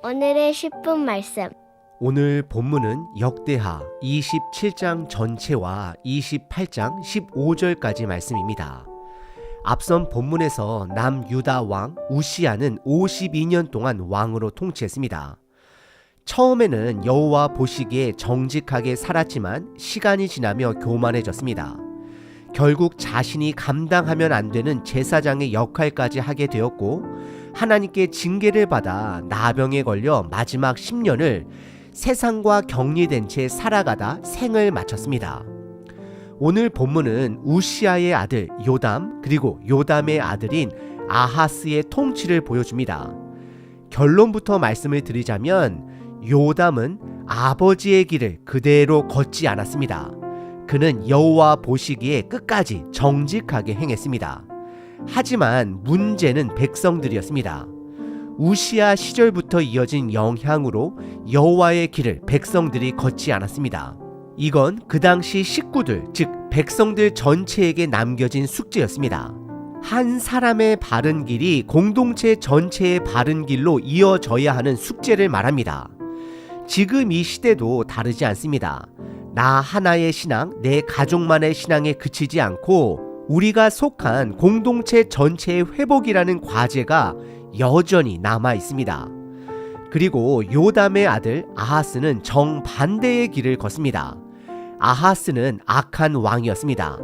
오늘의 10분 말씀. 오늘 본문은 역대하 27장 전체와 28장 15절까지 말씀입니다. 앞선 본문에서 남유다 왕 우시야는 52년 동안 왕으로 통치했습니다. 처음에는 여호와 보시기에 정직하게 살았지만 시간이 지나며 교만해졌습니다. 결국 자신이 감당하면 안 되는 제사장의 역할까지 하게 되었고 하나님께 징계를 받아 나병에 걸려 마지막 10년을 세상과 격리된 채 살아가다 생을 마쳤습니다. 오늘 본문은 우시야의 아들 요담 그리고 요담의 아들인 아하스의 통치를 보여줍니다. 결론부터 말씀을 드리자면 요담은 아버지의 길을 그대로 걷지 않았습니다. 그는 여호와 보시기에 끝까지 정직하게 행했습니다. 하지만 문제는 백성들이었습니다. 우시야 시절부터 이어진 영향으로 여호와의 길을 백성들이 걷지 않았습니다. 이건 그 당시 식구들, 즉 백성들 전체에게 남겨진 숙제였습니다. 한 사람의 바른 길이 공동체 전체의 바른 길로 이어져야 하는 숙제를 말합니다. 지금 이 시대도 다르지 않습니다. 나 하나의 신앙, 내 가족만의 신앙에 그치지 않고 우리가 속한 공동체 전체의 회복이라는 과제가 여전히 남아 있습니다. 그리고 요담의 아들 아하스는 정반대의 길을 걷습니다. 아하스는 악한 왕이었습니다.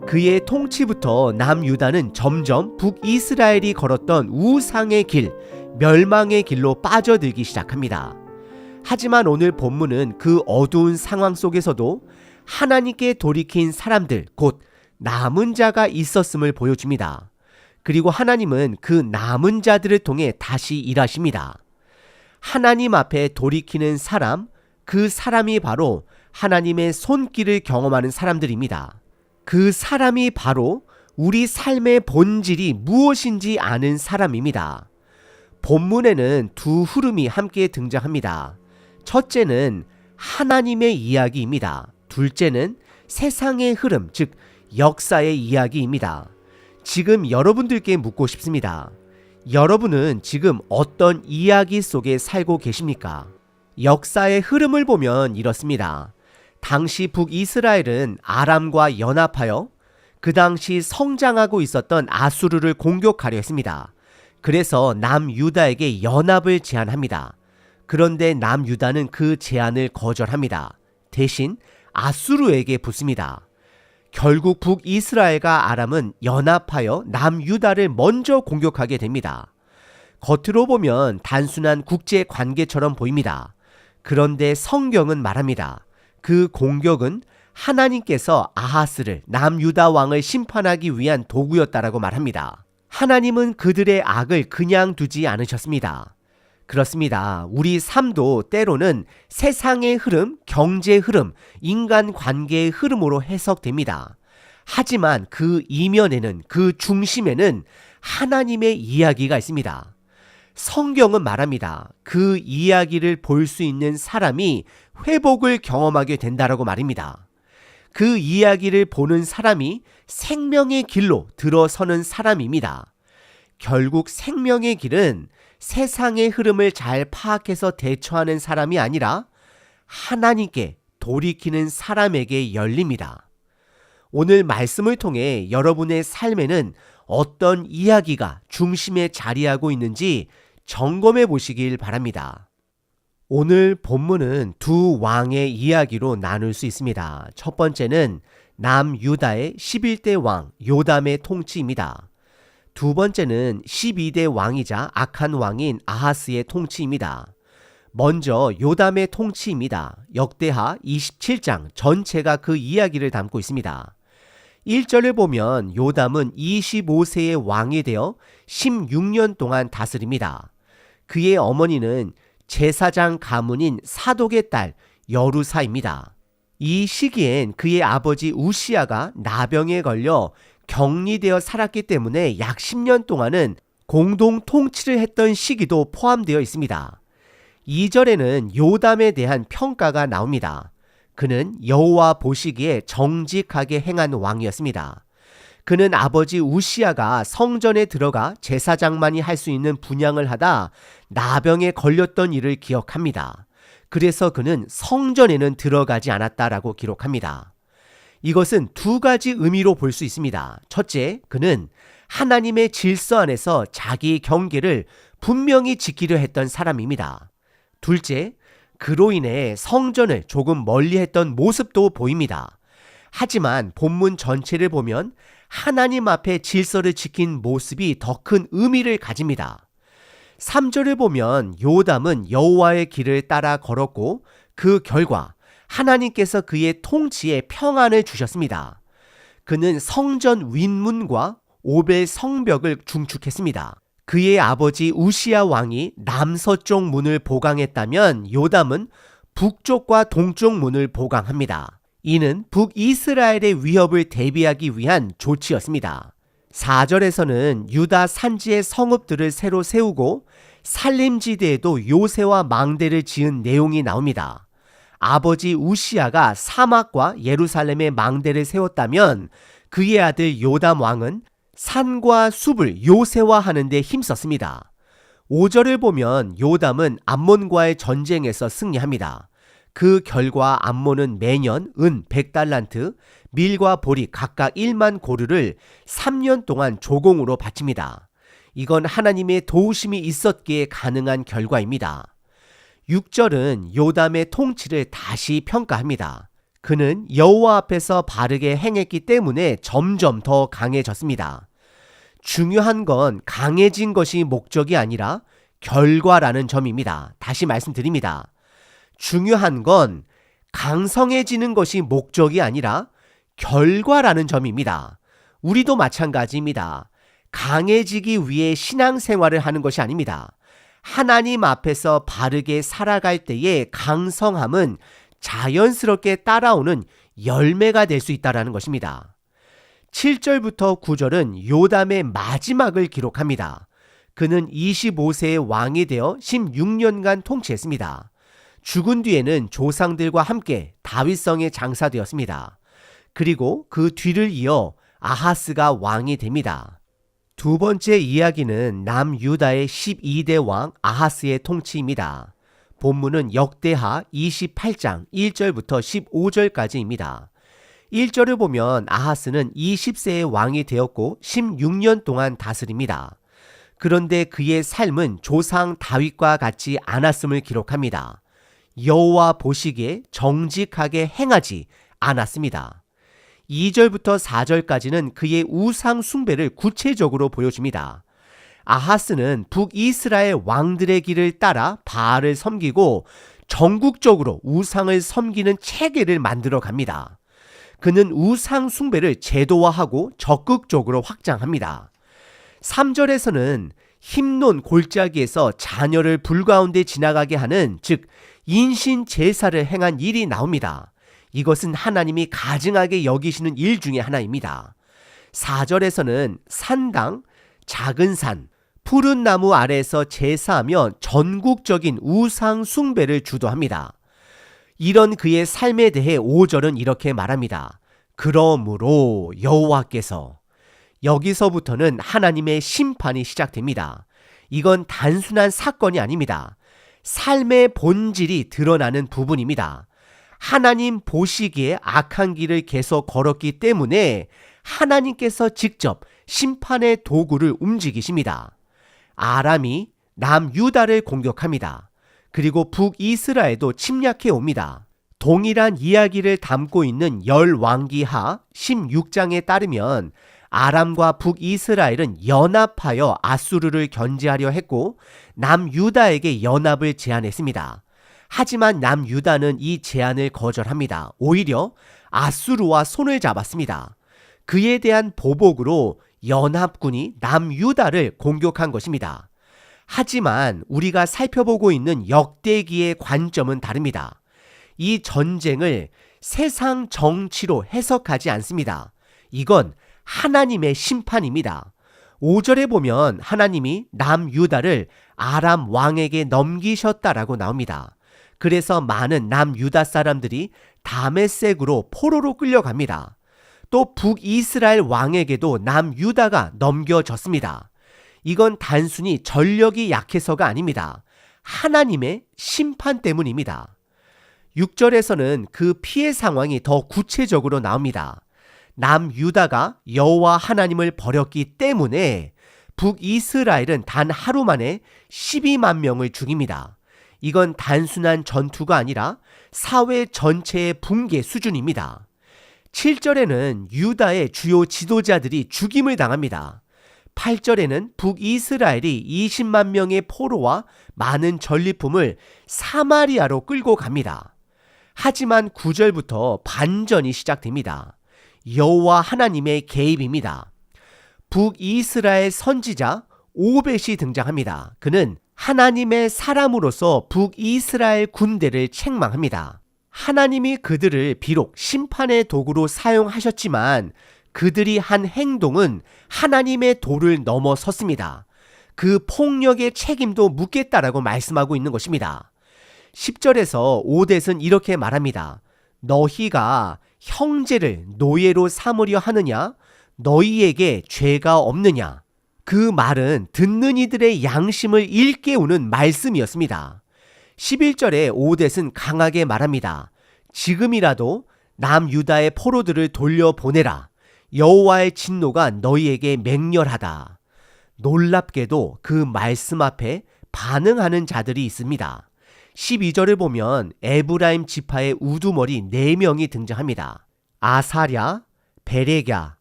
그의 통치부터 남유다는 점점 북이스라엘이 걸었던 우상의 길, 멸망의 길로 빠져들기 시작합니다. 하지만 오늘 본문은 그 어두운 상황 속에서도 하나님께 돌이킨 사람들, 곧 남은 자가 있었음을 보여줍니다. 그리고 하나님은 그 남은 자들을 통해 다시 일하십니다. 하나님 앞에 돌이키는 사람, 그 사람이 바로 하나님의 손길을 경험하는 사람들입니다. 그 사람이 바로 우리 삶의 본질이 무엇인지 아는 사람입니다. 본문에는 두 흐름이 함께 등장합니다. 첫째는 하나님의 이야기입니다. 둘째는 세상의 흐름, 즉 역사의 이야기입니다. 지금 여러분들께 묻고 싶습니다. 여러분은 지금 어떤 이야기 속에 살고 계십니까? 역사의 흐름을 보면 이렇습니다. 당시 북이스라엘은 아람과 연합하여 그 당시 성장하고 있었던 아수르를 공격하려 했습니다. 그래서 남유다에게 연합을 제안합니다. 그런데 남유다는 그 제안을 거절합니다. 대신 아수르에게 붙습니다. 결국 북이스라엘과 아람은 연합하여 남유다를 먼저 공격하게 됩니다. 겉으로 보면 단순한 국제 관계처럼 보입니다. 그런데 성경은 말합니다. 그 공격은 하나님께서 아하스를 남유다 왕을 심판하기 위한 도구였다라고 말합니다. 하나님은 그들의 악을 그냥 두지 않으셨습니다. 그렇습니다. 우리 삶도 때로는 세상의 흐름, 경제 흐름, 인간 관계의 흐름으로 해석됩니다. 하지만 그 이면에는, 그 중심에는 하나님의 이야기가 있습니다. 성경은 말합니다. 그 이야기를 볼 수 있는 사람이 회복을 경험하게 된다라고 말입니다. 그 이야기를 보는 사람이 생명의 길로 들어서는 사람입니다. 결국 생명의 길은 세상의 흐름을 잘 파악해서 대처하는 사람이 아니라 하나님께 돌이키는 사람에게 열립니다. 오늘 말씀을 통해 여러분의 삶에는 어떤 이야기가 중심에 자리하고 있는지 점검해 보시길 바랍니다. 오늘 본문은 두 왕의 이야기로 나눌 수 있습니다. 첫 번째는 남유다의 11대 왕 요담의 통치입니다. 두 번째는 12대 왕이자 악한 왕인 아하스의 통치입니다. 먼저 요담의 통치입니다. 역대하 27장 전체가 그 이야기를 담고 있습니다. 1절을 보면 요담은 25세의 왕이 되어 16년 동안 다스립니다. 그의 어머니는 제사장 가문인 사독의 딸 여루사입니다. 이 시기엔 그의 아버지 우시야가 나병에 걸려 격리되어 살았기 때문에 약 10년 동안은 공동 통치를 했던 시기도 포함되어 있습니다. 2절에는 요담에 대한 평가가 나옵니다. 그는 여호와 보시기에 정직하게 행한 왕이었습니다. 그는 아버지 우시야가 성전에 들어가 제사장만이 할 수 있는 분향을 하다 나병에 걸렸던 일을 기억합니다. 그래서 그는 성전에는 들어가지 않았다라고 기록합니다. 이것은 두 가지 의미로 볼 수 있습니다. 첫째, 그는 하나님의 질서 안에서 자기 경계를 분명히 지키려 했던 사람입니다. 둘째, 그로 인해 성전을 조금 멀리 했던 모습도 보입니다. 하지만 본문 전체를 보면 하나님 앞에 질서를 지킨 모습이 더 큰 의미를 가집니다. 3절을 보면 요담은 여호와의 길을 따라 걸었고 그 결과 하나님께서 그의 통치에 평안을 주셨습니다. 그는 성전 윗문과 오벨 성벽을 중축했습니다. 그의 아버지 우시야 왕이 남서쪽 문을 보강했다면 요담은 북쪽과 동쪽 문을 보강합니다. 이는 북이스라엘의 위협을 대비하기 위한 조치였습니다. 4절에서는 유다 산지의 성읍들을 새로 세우고 살림지대에도 요새와 망대를 지은 내용이 나옵니다. 아버지 우시야가 사막과 예루살렘에 망대를 세웠다면 그의 아들 요담 왕은 산과 숲을 요새화하는 데 힘썼습니다. 5절을 보면 요담은 암몬과의 전쟁에서 승리합니다. 그 결과 암몬은 매년 은 100달란트, 밀과 보리 각각 1만 고르를 3년 동안 조공으로 바칩니다. 이건 하나님의 도우심이 있었기에 가능한 결과입니다. 6절은 요담의 통치를 다시 평가합니다. 그는 여호와 앞에서 바르게 행했기 때문에 점점 더 강해졌습니다. 중요한 건 강해진 것이 목적이 아니라 결과라는 점입니다. 다시 말씀드립니다. 중요한 건 강성해지는 것이 목적이 아니라 결과라는 점입니다. 우리도 마찬가지입니다. 강해지기 위해 신앙생활을 하는 것이 아닙니다. 하나님 앞에서 바르게 살아갈 때의 강성함은 자연스럽게 따라오는 열매가 될 수 있다는 것입니다. 7절부터 9절은 요담의 마지막을 기록합니다. 그는 25세의 왕이 되어 16년간 통치했습니다. 죽은 뒤에는 조상들과 함께 다윗성에 장사되었습니다. 그리고 그 뒤를 이어 아하스가 왕이 됩니다. 두 번째 이야기는 남유다의 12대 왕 아하스의 통치입니다. 본문은 역대하 28장 1절부터 15절까지입니다. 1절을 보면 아하스는 20세의 왕이 되었고 16년 동안 다스립니다. 그런데 그의 삶은 조상 다윗과 같지 않았음을 기록합니다. 여호와 보시기에 정직하게 행하지 않았습니다. 2절부터 4절까지는 그의 우상 숭배를 구체적으로 보여줍니다. 아하스는 북이스라엘 왕들의 길을 따라 바알을 섬기고 전국적으로 우상을 섬기는 체계를 만들어 갑니다. 그는 우상 숭배를 제도화하고 적극적으로 확장합니다. 3절에서는 힘논 골짜기에서 자녀를 불 가운데 지나가게 하는, 즉 인신 제사를 행한 일이 나옵니다. 이것은 하나님이 가증하게 여기시는 일 중에 하나입니다. 4절에서는 산당, 작은 산, 푸른 나무 아래에서 제사하며 전국적인 우상 숭배를 주도합니다. 이런 그의 삶에 대해 5절은 이렇게 말합니다. 그러므로 여호와께서, 여기서부터는 하나님의 심판이 시작됩니다. 이건 단순한 사건이 아닙니다. 삶의 본질이 드러나는 부분입니다. 하나님 보시기에 악한 길을 계속 걸었기 때문에 하나님께서 직접 심판의 도구를 움직이십니다. 아람이 남유다를 공격합니다. 그리고 북이스라엘도 침략해 옵니다. 동일한 이야기를 담고 있는 열왕기하 16장에 따르면 아람과 북이스라엘은 연합하여 아수르를 견제하려 했고 남유다에게 연합을 제안했습니다. 하지만 남유다는 이 제안을 거절합니다. 오히려 아수르와 손을 잡았습니다. 그에 대한 보복으로 연합군이 남유다를 공격한 것입니다. 하지만 우리가 살펴보고 있는 역대기의 관점은 다릅니다. 이 전쟁을 세상 정치로 해석하지 않습니다. 이건 하나님의 심판입니다. 5절에 보면 하나님이 남유다를 아람 왕에게 넘기셨다라고 나옵니다. 그래서 많은 남유다 사람들이 다메섹으로 포로로 끌려갑니다. 또 북이스라엘 왕에게도 남유다가 넘겨졌습니다. 이건 단순히 전력이 약해서가 아닙니다. 하나님의 심판 때문입니다. 6절에서는 그 피해 상황이 더 구체적으로 나옵니다. 남유다가 여호와 하나님을 버렸기 때문에 북이스라엘은 단 하루 만에 12만 명을 죽입니다. 이건 단순한 전투가 아니라 사회 전체의 붕괴 수준입니다. 7절에는 유다의 주요 지도자들이 죽임을 당합니다. 8절에는 북이스라엘이 20만 명의 포로와 많은 전리품을 사마리아로 끌고 갑니다. 하지만 9절부터 반전이 시작됩니다. 여호와 하나님의 개입입니다. 북이스라엘 선지자 오벳이 등장합니다. 그는 하나님의 사람으로서 북이스라엘 군대를 책망합니다. 하나님이 그들을 비록 심판의 도구로 사용하셨지만 그들이 한 행동은 하나님의 도를 넘어섰습니다. 그 폭력의 책임도 묻겠다라고 말씀하고 있는 것입니다. 10절에서 오뎃은 이렇게 말합니다. 너희가 형제를 노예로 삼으려 하느냐? 너희에게 죄가 없느냐? 그 말은 듣는 이들의 양심을 일깨우는 말씀이었습니다. 11절에 오뎃은 강하게 말합니다. 지금이라도 남유다의 포로들을 돌려보내라. 여호와의 진노가 너희에게 맹렬하다. 놀랍게도 그 말씀 앞에 반응하는 자들이 있습니다. 12절을 보면 에브라임 지파의 우두머리 4명이 등장합니다. 아사랴, 베레갸,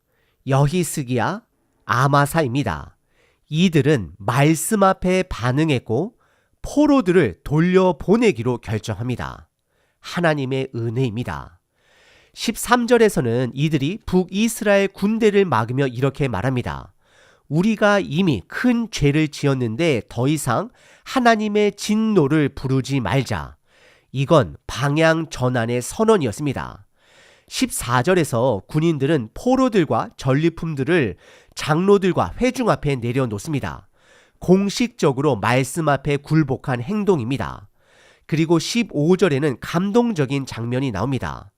여히스기야, 아마사입니다. 이들은 말씀 앞에 반응했고 포로들을 돌려보내기로 결정합니다. 하나님의 은혜입니다. 13절에서는 이들이 북이스라엘 군대를 막으며 이렇게 말합니다. 우리가 이미 큰 죄를 지었는데 더 이상 하나님의 진노를 부르지 말자. 이건 방향 전환의 선언이었습니다. 14절에서 군인들은 포로들과 전리품들을 장로들과 회중 앞에 내려놓습니다. 공식적으로 말씀 앞에 굴복한 행동입니다. 그리고 15절에는 감동적인 장면이 나옵니다.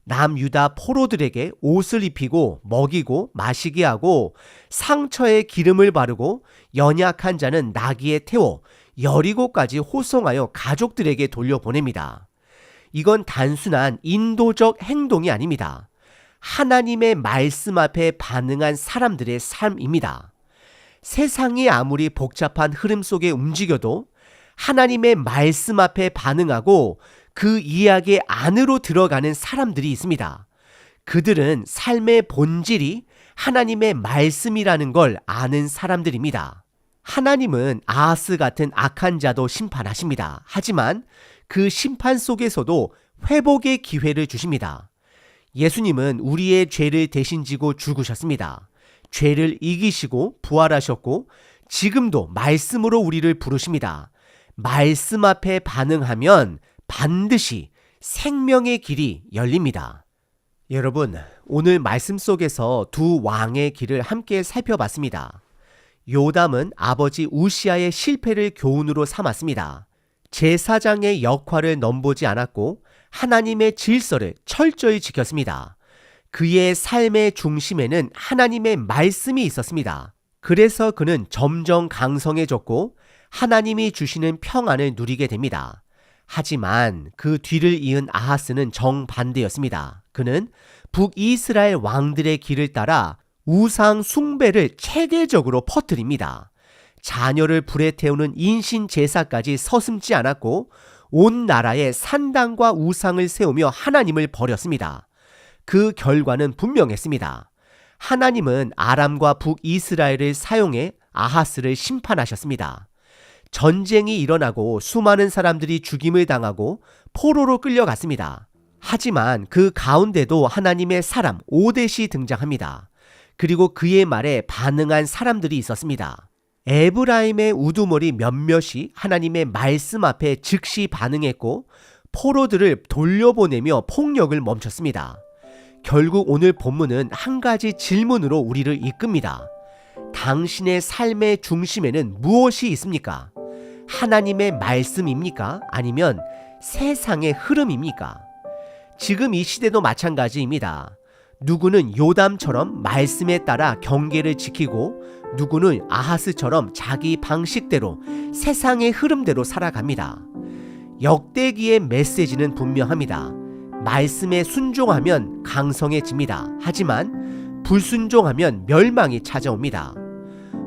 남유다 포로들에게 옷을 입히고 먹이고 마시게 하고 상처에 기름을 바르고 연약한 자는 나귀에 태워 여리고까지 호송하여 가족들에게 돌려보냅니다. 이건 단순한 인도적 행동이 아닙니다. 하나님의 말씀 앞에 반응한 사람들의 삶입니다. 세상이 아무리 복잡한 흐름 속에 움직여도 하나님의 말씀 앞에 반응하고 그 이야기 안으로 들어가는 사람들이 있습니다. 그들은 삶의 본질이 하나님의 말씀이라는 걸 아는 사람들입니다. 하나님은 아하스 같은 악한 자도 심판하십니다. 하지만 그 심판 속에서도 회복의 기회를 주십니다. 예수님은 우리의 죄를 대신 지고 죽으셨습니다. 죄를 이기시고 부활하셨고 지금도 말씀으로 우리를 부르십니다. 말씀 앞에 반응하면 반드시 생명의 길이 열립니다. 여러분, 오늘 말씀 속에서 두 왕의 길을 함께 살펴봤습니다. 요담은 아버지 우시아의 실패를 교훈으로 삼았습니다. 제사장의 역할을 넘보지 않았고 하나님의 질서를 철저히 지켰습니다. 그의 삶의 중심에는 하나님의 말씀이 있었습니다. 그래서 그는 점점 강성해졌고 하나님이 주시는 평안을 누리게 됩니다. 하지만 그 뒤를 이은 아하스는 정반대였습니다. 그는 북이스라엘 왕들의 길을 따라 우상 숭배를 체계적으로 퍼뜨립니다. 자녀를 불에 태우는 인신 제사까지 서슴지 않았고 온 나라에 산당과 우상을 세우며 하나님을 버렸습니다. 그 결과는 분명했습니다. 하나님은 아람과 북이스라엘을 사용해 아하스를 심판하셨습니다. 전쟁이 일어나고 수많은 사람들이 죽임을 당하고 포로로 끌려갔습니다. 하지만 그 가운데도 하나님의 사람 오뎃이 등장합니다. 그리고 그의 말에 반응한 사람들이 있었습니다. 에브라임의 우두머리 몇몇이 하나님의 말씀 앞에 즉시 반응했고 포로들을 돌려보내며 폭력을 멈췄습니다. 결국 오늘 본문은 한 가지 질문으로 우리를 이끕니다. 당신의 삶의 중심에는 무엇이 있습니까? 하나님의 말씀입니까? 아니면 세상의 흐름입니까? 지금 이 시대도 마찬가지입니다. 누구는 요담처럼 말씀에 따라 경계를 지키고 누구는 아하스처럼 자기 방식대로 세상의 흐름대로 살아갑니다. 역대기의 메시지는 분명합니다. 말씀에 순종하면 강성해집니다. 하지만 불순종하면 멸망이 찾아옵니다.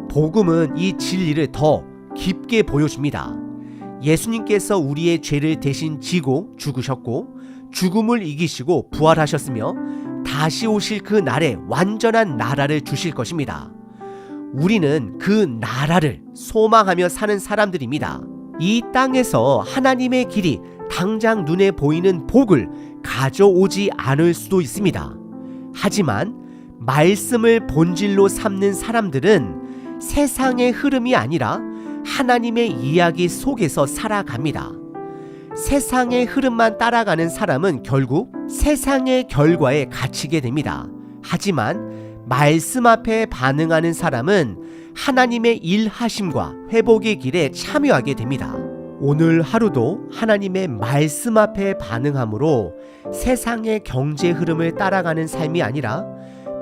복음은 이 진리를 더 깊게 보여줍니다. 예수님께서 우리의 죄를 대신 지고 죽으셨고 죽음을 이기시고 부활하셨으며 다시 오실 그 날에 완전한 나라를 주실 것입니다. 우리는 그 나라를 소망하며 사는 사람들입니다. 이 땅에서 하나님의 길이 당장 눈에 보이는 복을 가져오지 않을 수도 있습니다. 하지만 말씀을 본질로 삼는 사람들은 세상의 흐름이 아니라 하나님의 이야기 속에서 살아갑니다. 세상의 흐름만 따라가는 사람은 결국 세상의 결과에 갇히게 됩니다. 하지만 말씀 앞에 반응하는 사람은 하나님의 일하심과 회복의 길에 참여하게 됩니다. 오늘 하루도 하나님의 말씀 앞에 반응함으로 세상의 경제 흐름을 따라가는 삶이 아니라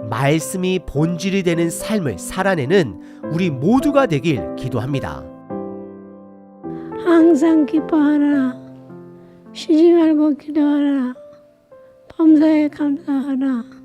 말씀이 본질이 되는 삶을 살아내는 우리 모두가 되길 기도합니다. 항상 기뻐하라. 쉬지 말고 기도하라. 범사에 감사하라.